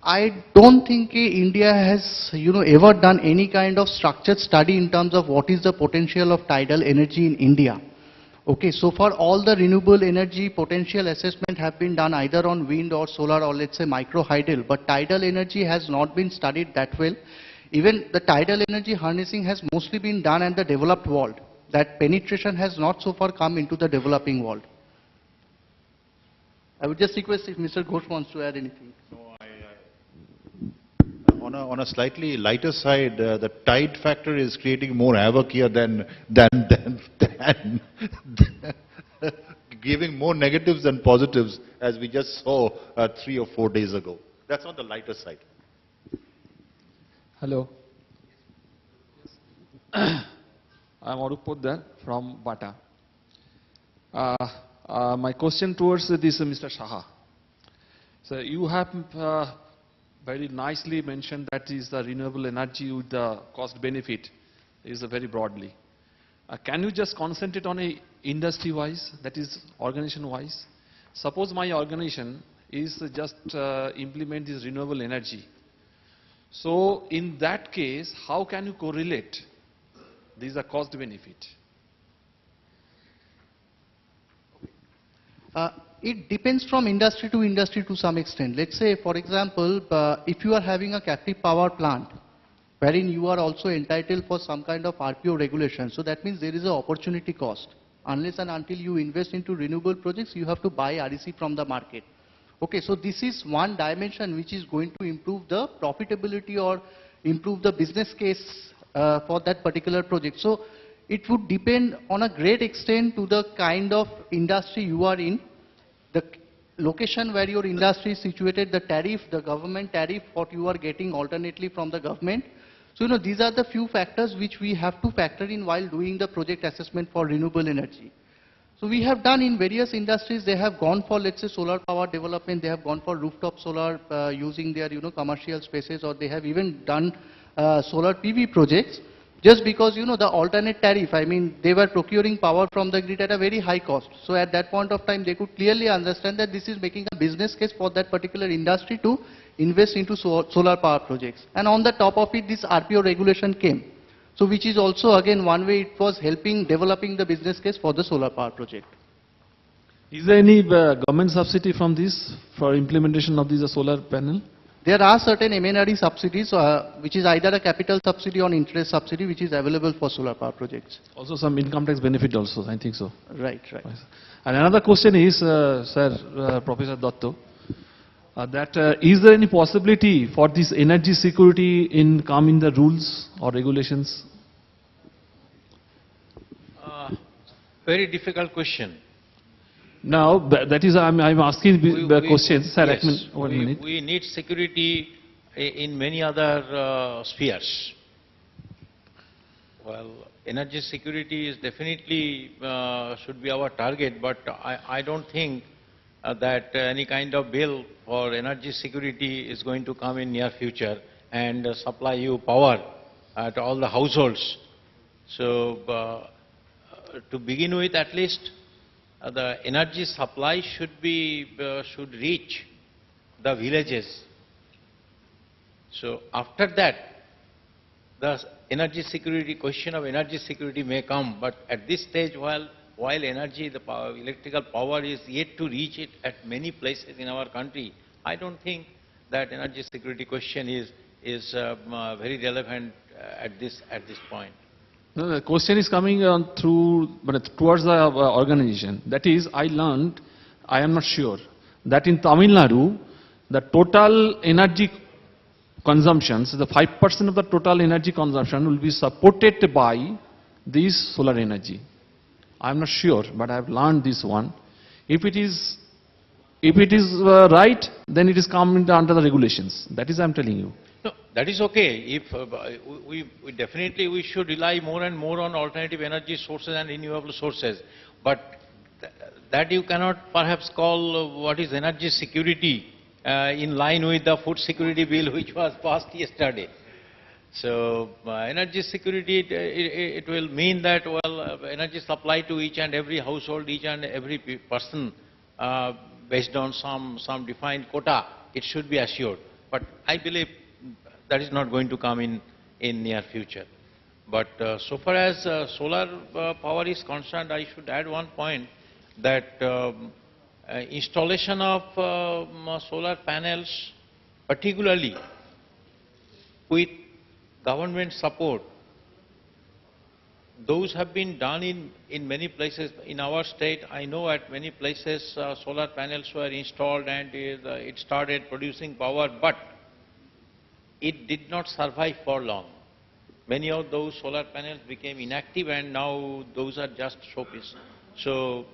I don't think India has, ever done any kind of structured study in terms of what is the potential of tidal energy in India. Okay, so far all the renewable energy potential assessment have been done either on wind or solar or let's say microhydel, but tidal energy has not been studied that well. Even the tidal energy harnessing has mostly been done in the developed world. That penetration has not so far come into the developing world. I would just request if Mr. Ghosh wants to add anything. On a slightly lighter side, the tide factor is creating more havoc here than giving more negatives than positives, as we just saw 3 or 4 days ago. That's on the lighter side. Hello. I'm Arup Poddar from Bata. My question towards this Mr. Saha. So you have very nicely mentioned that is the renewable energy with the cost benefit is very broadly. Can you just concentrate on a industry wise, that is organization wise? Suppose my organization is just implement this renewable energy. So in that case, how can you correlate these are cost benefit? It depends from industry to some extent. Let's say, for example, if you are having a captive power plant, wherein you are also entitled for some kind of RPO regulation, so that means there is an opportunity cost. Unless and until you invest into renewable projects, you have to buy REC from the market. Okay, so this is one dimension which is going to improve the profitability or improve the business case for that particular project. So it would depend on a great extent to the kind of industry you are in, the location where your industry is situated, the tariff, the government tariff, what you are getting alternately from the government. So, these are the few factors which we have to factor in while doing the project assessment for renewable energy. So we have done in various industries, they have gone for, let's say, solar power development, they have gone for rooftop solar using their, commercial spaces, or they have even done solar PV projects. Just because, the alternate tariff, I mean, they were procuring power from the grid at a very high cost. So at that point of time, they could clearly understand that this is making a business case for that particular industry to invest into solar power projects. And on the top of it, this RPO regulation came. So which is also, again, one way it was helping developing the business case for the solar power project. Is there any government subsidy from this for implementation of this solar panel? There are certain MNRE subsidies, which is either a capital subsidy or interest subsidy, which is available for solar power projects. Also some income tax benefit also, I think so. Right, right. And another question is, Professor Datto, is there any possibility for this energy security come in the rules or regulations? Very difficult question. Now, that is, I'm asking the questions. Sir, yes, 1 minute. We need security in many other spheres. Well, energy security is definitely should be our target, but I don't think that any kind of bill for energy security is going to come in near future and supply you power to all the households. So, to begin with, at least, the energy supply should reach the villages. So after that, the energy security, question of energy security may come, but at this stage, while energy, the electrical power is yet to reach it at many places in our country, I don't think that energy security question is very relevant at this point. No, the question is coming on towards the organization. That is, I learned, I am not sure, that in Tamil Nadu, the total energy consumption, so the 5% of the total energy consumption will be supported by this solar energy. I am not sure, but I have learned this one. If it is right, then it is coming under the regulations. That is I am telling you. No, that is okay. If we definitely should rely more and more on alternative energy sources and renewable sources, but that you cannot perhaps call what is energy security in line with the food security bill which was passed yesterday. So energy security, it will mean that, well, energy supply to each and every household, each and every person based on some defined quota, it should be assured. But I believe that is not going to come in near future. But so far as solar power is concerned, I should add one point that installation of solar panels, particularly with government support, those have been done in many places. In our state, I know at many places solar panels were installed and it started producing power, but it did not survive for long. Many of those solar panels became inactive and now those are just showpiece. So,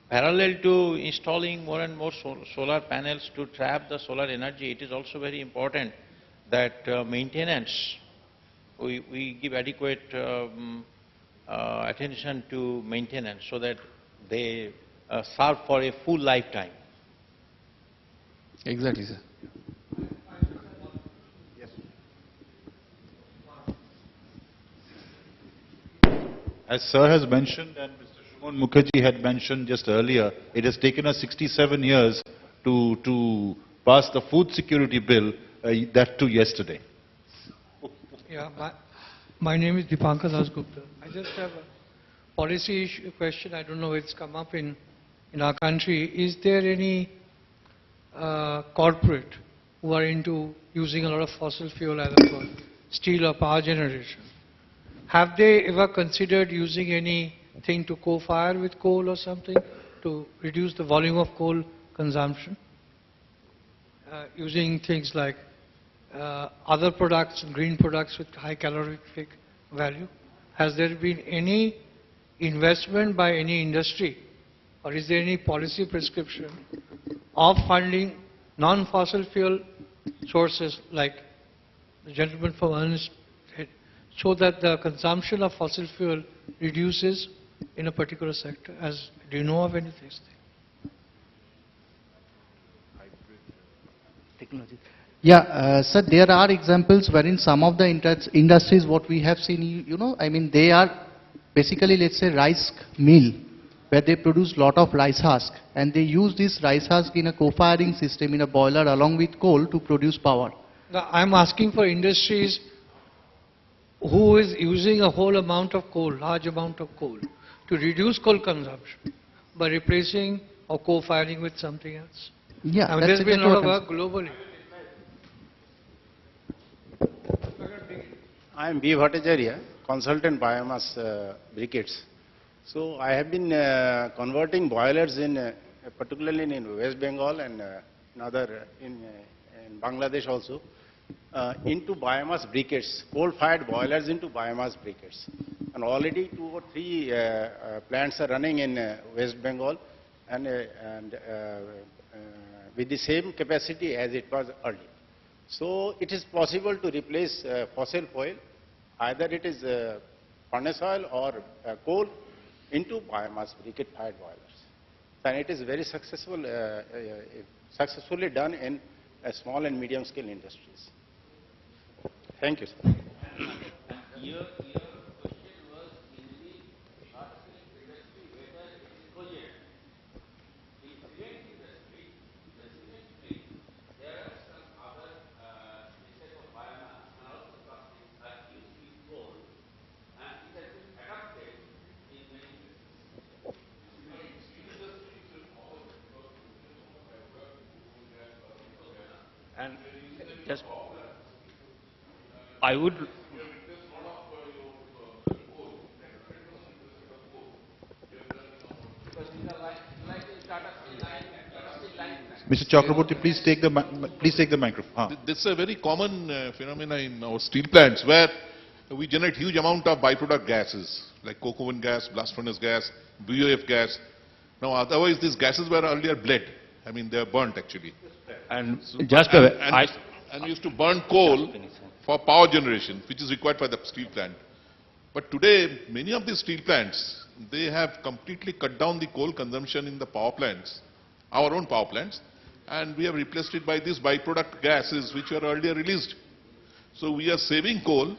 parallel to installing more and more solar panels to trap the solar energy, it is also very important that maintenance, we give adequate attention to maintenance so that they serve for a full lifetime. Exactly, sir. As Sir has mentioned and Mr. Shumon Mukherjee had mentioned just earlier, it has taken us 67 years to pass the food security bill, that too yesterday. Yeah, my name is Dipankar Dasgupta. I just have a policy issue question. I don't know if it's come up in our country. Is there any corporate who are into using a lot of fossil fuel either for steel or power generation? Have they ever considered using anything to co-fire with coal or something to reduce the volume of coal consumption? Using things like other products, green products with high calorific value? Has there been any investment by any industry, or is there any policy prescription of funding non-fossil fuel sources like the gentleman from Ernest said, so that the consumption of fossil fuel reduces in a particular sector? Do you know of anything? Yeah, sir, there are examples wherein some of the industries, what we have seen, they are basically, let's say, rice mill, where they produce lot of rice husk, and they use this rice husk in a co-firing system in a boiler along with coal to produce power. Now, I'm asking for industries who is using a whole amount of coal, large amount of coal, to reduce coal consumption by replacing or co-firing with something else. Yeah, I mean, there's been a lot of work globally. I am B. Bhattacharya, consultant biomass briquettes. So I have been converting boilers particularly in West Bengal and in Bangladesh also, into biomass briquettes, coal-fired boilers into biomass briquettes. And already 2 or 3 plants are running in West Bengal and with the same capacity as it was earlier. So it is possible to replace fossil fuel, either it is furnace oil or coal, into biomass briquette-fired boilers. And it is very successful, successfully done in small and medium-scale industries. Thank you, sir. And just, I would. Mr. Chakraborty, please take the microphone. This is a very common phenomena in our steel plants where we generate huge amount of byproduct gases like coke oven gas, blast furnace gas, BOF gas. Now otherwise these gases were earlier bled. I mean they are burnt actually. And So, just and we used to burn coal for power generation, which is required by the steel plant. But today, many of these steel plants, they have completely cut down the coal consumption in the power plants, our own power plants, and we have replaced it by these byproduct gases which were earlier released. So we are saving coal,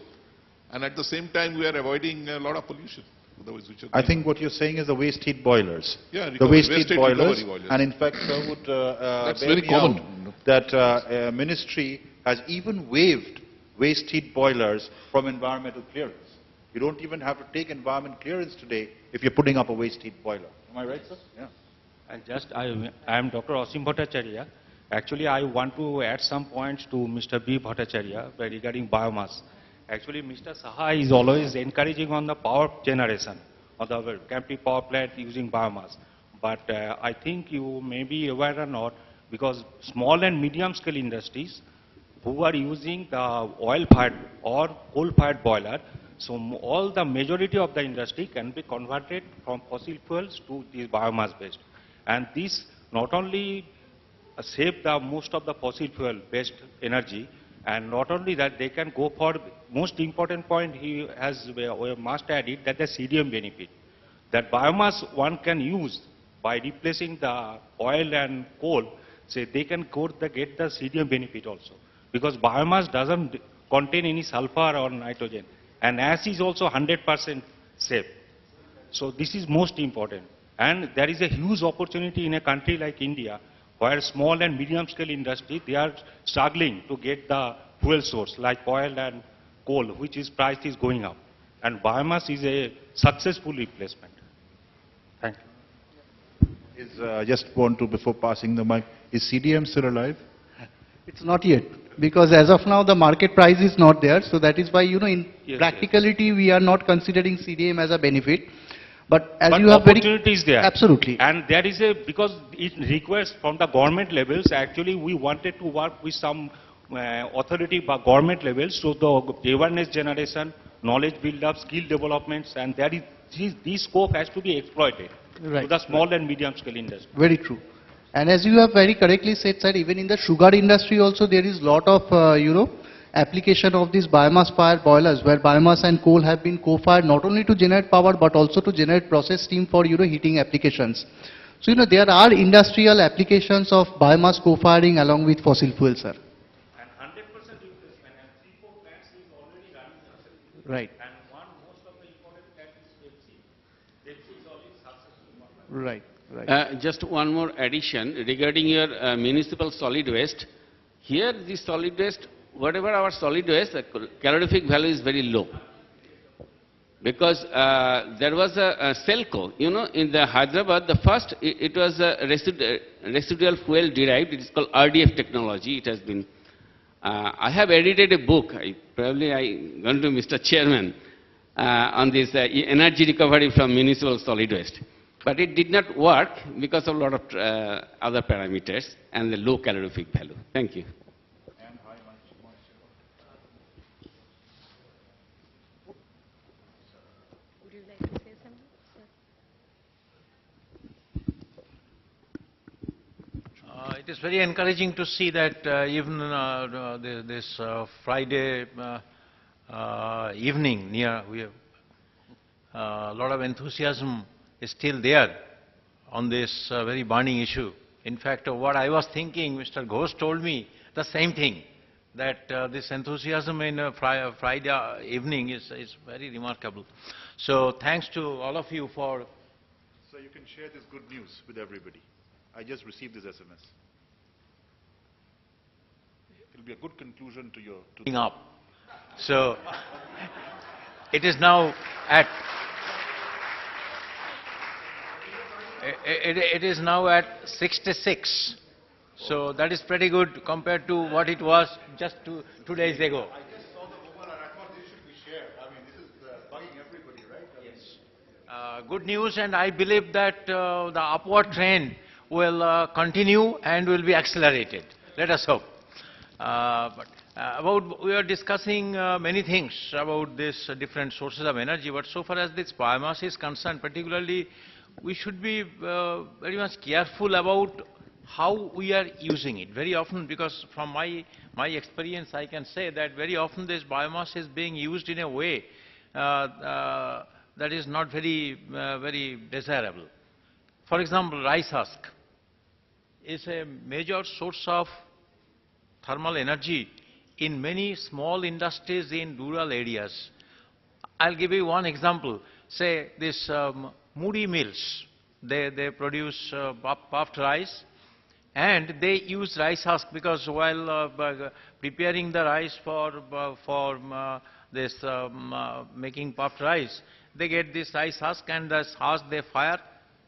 and at the same time we are avoiding a lot of pollution. Otherwise, I think what you're saying is the waste heat boilers. Yeah, the waste heat boilers. recovery boilers. And in fact, sir would That's bear very me common. out that ministry has even waived waste heat boilers from environmental clearance. You don't even have to take environment clearance today if you're putting up a waste heat boiler. Am I right, sir? Yeah. And I am Dr. Asim Bhattacharya. Actually, I want to add some points to Mr. B. Bhattacharya regarding biomass. Actually, Mr. Saha is always encouraging on the power generation of the captive power plant using biomass. But I think you may be aware or not, because small and medium scale industries who are using the oil-fired or coal-fired boiler, so all the majority of the industry can be converted from fossil fuels to this biomass-based. And this not only save the most of the fossil fuel-based energy, and not only that, they can go for most important point he has must added, that the CDM benefit. That biomass one can use by replacing the oil and coal, say they can get the CDM benefit also. Because biomass doesn't contain any sulfur or nitrogen. And ash is also 100% safe. So this is most important. And there is a huge opportunity in a country like India, where small and medium scale industry, they are struggling to get the fuel source like oil and coal, which is price is going up. And biomass is a successful replacement. Thank you. Just want to, before passing the mic, is CDM still alive? It's not yet, because as of now the market price is not there. So that is why, in Yes, practicality we are not considering CDM as a benefit. But as But you have very opportunity is there. absolutely. And there is because it requires from the government levels, actually we wanted to work with some authority by government levels, so the awareness generation, knowledge build up, skill developments, and there is this scope has to be exploited Right. to the small and medium scale industry. Very true. And as you have very correctly said, sir, even in the sugar industry also there is lot of, application of these biomass fired boilers, where biomass and coal have been co-fired not only to generate power but also to generate process steam for, heating applications. So, there are industrial applications of biomass co-firing along with fossil fuel, sir. And 100% replacement, and 3-4 plants is already running successfully. Right. And most of the important plant is Pepsi. Pepsi is already successful. Right. Right. Just one more addition regarding your municipal solid waste. Here, the solid waste, whatever our solid waste, the calorific value is very low. Because there was a Selco, in the Hyderabad, the first, it was a residual fuel derived, it is called RDF technology, it has been. I have edited a book, I gone to Mr. Chairman, on this energy recovery from municipal solid waste. But it did not work because of a lot of other parameters and the low calorific value. Thank you. Would you like to say something, sir? It is very encouraging to see that even this Friday evening, we have a lot of enthusiasm is still there on this very burning issue. In fact, what I was thinking, Mr. Ghosh told me the same thing, that this enthusiasm in Friday evening is very remarkable. So thanks to all of you for... So you can share this good news with everybody. I just received this SMS. It will be a good conclusion to your... up. So it is now at... It is now at 66. So that is pretty good compared to what it was just 2 days ago. I just saw the mobile and I thought this should be shared. I mean, this is bugging everybody, right? Yes. Good news, and I believe that the upward trend will continue and will be accelerated. Let us hope. We are discussing many things about these different sources of energy, but so far as this biomass is concerned, particularly, we should be very much careful about how we are using it. Very often, because from my experience, I can say that very often this biomass is being used in a way that is not very desirable. For example, rice husk is a major source of thermal energy in many small industries in rural areas. I'll give you one example. Say this Moody mills, they produce puffed rice. And they use rice husk because while preparing the rice for making puffed rice, they get this rice husk, and this husk they fire.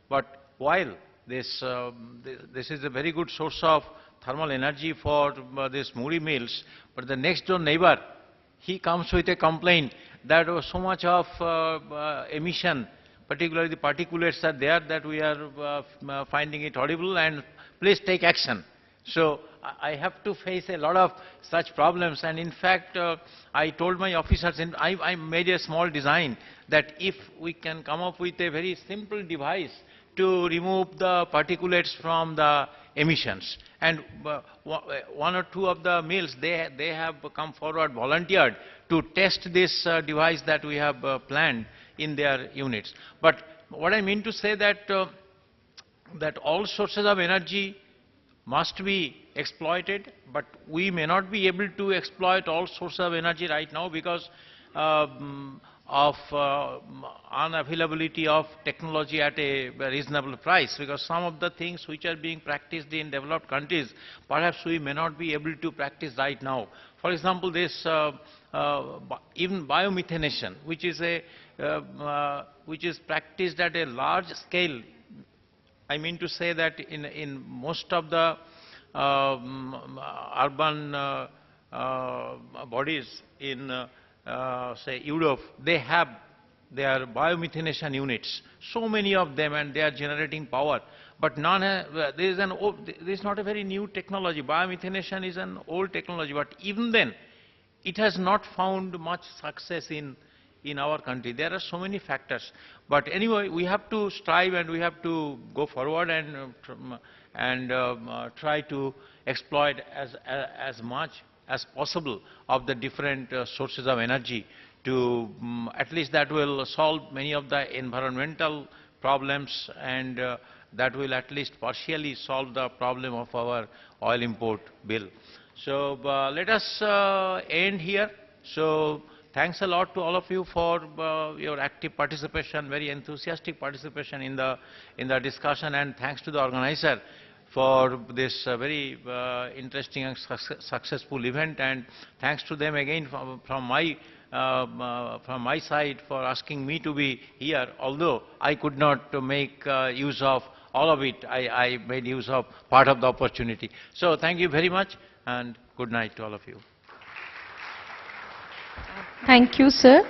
But while this is a very good source of thermal energy for these muri mills, but the next door neighbor, he comes with a complaint that so much of emission, particularly the particulates are there, that we are finding it horrible, and please take action. So I have to face a lot of such problems, and in fact I told my officers, and I made a small design that if we can come up with a very simple device to remove the particulates from the emissions. And one or two of the mills, they have come forward, volunteered to test this device that we have planned in their units. But what I mean to say that that all sources of energy must be exploited, but we may not be able to exploit all sources of energy right now because of unavailability of technology at a reasonable price, because some of the things which are being practiced in developed countries, perhaps we may not be able to practice right now. For example, this even biomethanation, which is practiced at a large scale. I mean to say that in most of the urban bodies in say Europe, they have their biomethanation units, so many of them, and they are generating power. But there is not a very new technology. Biomethanation is an old technology, but even then, it has not found much success in our country. There are so many factors. But anyway, we have to strive and we have to go forward and try to exploit as much as possible of the different sources of energy to at least that will solve many of the environmental problems, and that will at least partially solve the problem of our oil import bill. So let us end here. So thanks a lot to all of you for your active participation, very enthusiastic participation in the discussion, and thanks to the organizer for this very interesting and successful event, and thanks to them again from my side for asking me to be here. Although I could not make use of all of it, I made use of part of the opportunity. So thank you very much, and good night to all of you. Thank you, sir.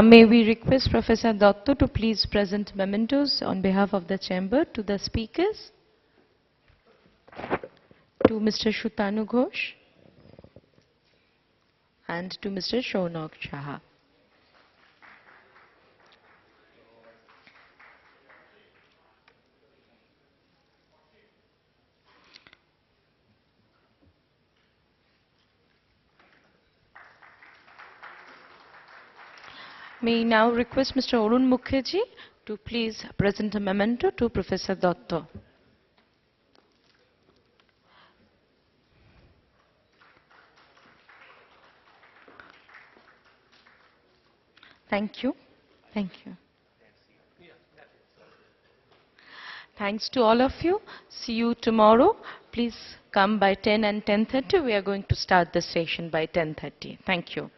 May we request Professor Datta to please present mementos on behalf of the chamber to the speakers. To Mr. Shutanu Ghosh and to Mr. Shaunak Saha. May I now request Mr. Arun Mukherjee to please present a memento to Professor Datta. Thank you. Thank you. Thanks to all of you. See you tomorrow. Please come by 10 and 10:30. We are going to start the session by 10:30. Thank you.